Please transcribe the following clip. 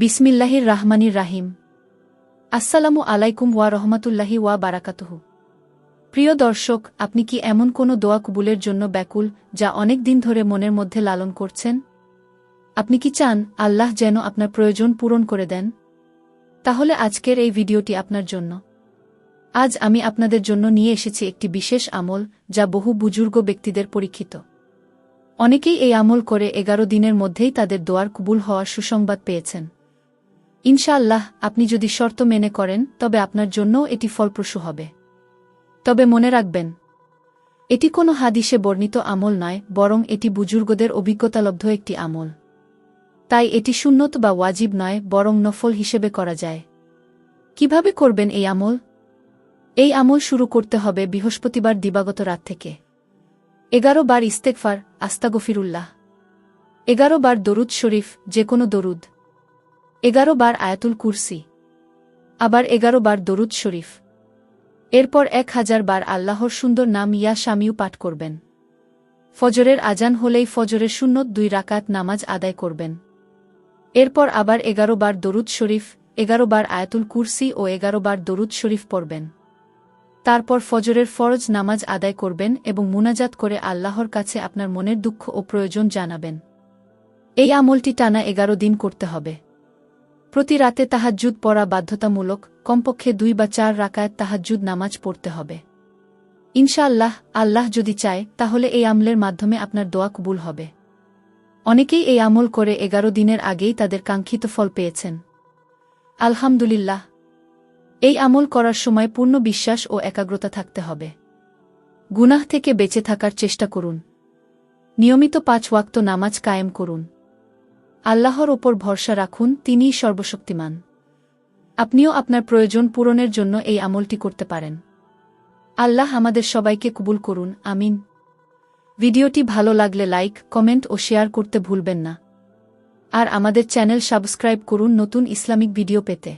বিসমিল্লাহির রাহমানির রাহিম। আসসালামু আলাইকুম ওয়া রহমাতুল্লাহি ওয়া বারাকাতুহু। প্রিয় দর্শক, আপনি কি এমন কোনো দোয়া কবুলের জন্য ব্যাকুল যা অনেক দিন ধরে মনের মধ্যে লালন করছেন? আপনি কি চান আল্লাহ যেন আপনার প্রয়োজন পূরণ করে দেন? তাহলে আজকের এই ভিডিওটি আপনার জন্য। আজ আমি আপনাদের জন্য নিয়ে এসেছি একটি বিশেষ আমল যা বহু বুজুর্গ ব্যক্তিদের পরীক্ষিত। অনেকেই এই আমল করে 11 দিনের মধ্যেই তাদের দোয়ার কবুল হওয়ার সুসংবাদ পেয়েছেন। ইনশাআল্লাহ, আপনি যদি শর্ত মেনে করেন তবে আপনার জন্যও এটি ফলপ্রসূ হবে। তবে মনে রাখবেন, এটি কোনো হাদিসে বর্ণিত আমল নয়, বরং এটি বুজুর্গদের অভিজ্ঞতালব্ধ একটি আমল। তাই এটি সুন্নত বা ওয়াজিব নয়, বরং নফল হিসেবে করা যায়। কিভাবে করবেন এই আমল? এই আমল শুরু করতে হবে বৃহস্পতিবার দিবাগত রাত থেকে। 11 বার ইস্তেগফার, আস্তাগফিরুল্লাহ। 11 বার দরুদ শরীফ, যে কোনো দরুদ। 11 বার আয়াতুল কুরসি। আবার 11 বার দরুদ শরীফ। এরপর 1000 বার আল্লাহর সুন্দর নাম ইয়া শামিউ পাঠ করবেন। ফজরের আজান হলেই ফজরের সুন্নত 2 রাকাত নামাজ আদায় করবেন। এরপর আবার 11 বার দরুদ শরীফ, 11 বার আয়াতুল কুরসি ও 11 বার দরুদ শরীফ পড়বেন। তারপর ফজরের ফরজ নামাজ আদায় করবেন এবং মুনাজাত করে আল্লাহর কাছে আপনার মনের দুঃখ ও প্রয়োজন জানাবেন। এই আমলটি টানা 11 দিন করতে হবে। প্রতি রাতে তাহাজ্জুদ পড়া বাধ্যতামূলক, কমপক্ষে 2 বা 4 রাকায়াত তাহাজ্জুদ নামাজ পড়তে হবে। ইনশাআল্লাহ, আল্লাহ যদি চায় তাহলে এই আমলের মাধ্যমে আপনার দোয়া কবুল হবে। অনেকেই এই আমল করে 11 দিনের আগেই তাদের কাঙ্ক্ষিত ফল পেয়েছেন। আলহামদুলিল্লাহ। এই আমল করার সময় পূর্ণ বিশ্বাস ও একাগ্রতা থাকতে হবে। গুনাহ থেকে বেঁচে থাকার চেষ্টা করুন। নিয়মিত 5 ওয়াক্ত নামাজ কায়েম করুন। আল্লাহর ওপর ভরসা রাখুন, তিনিই সর্বশক্তিমান। আপনিও আপনার প্রয়োজন পূরণের জন্য এই আমলটি করতে পারেন। আল্লাহ আমাদের সবাইকে কবুল করুন, আমিন। ভিডিওটি ভালো লাগলে লাইক, কমেন্ট ও শেয়ার করতে ভুলবেন না। আর আমাদের চ্যানেল সাবস্ক্রাইব করুন নতুন ইসলামিক ভিডিও পেতে।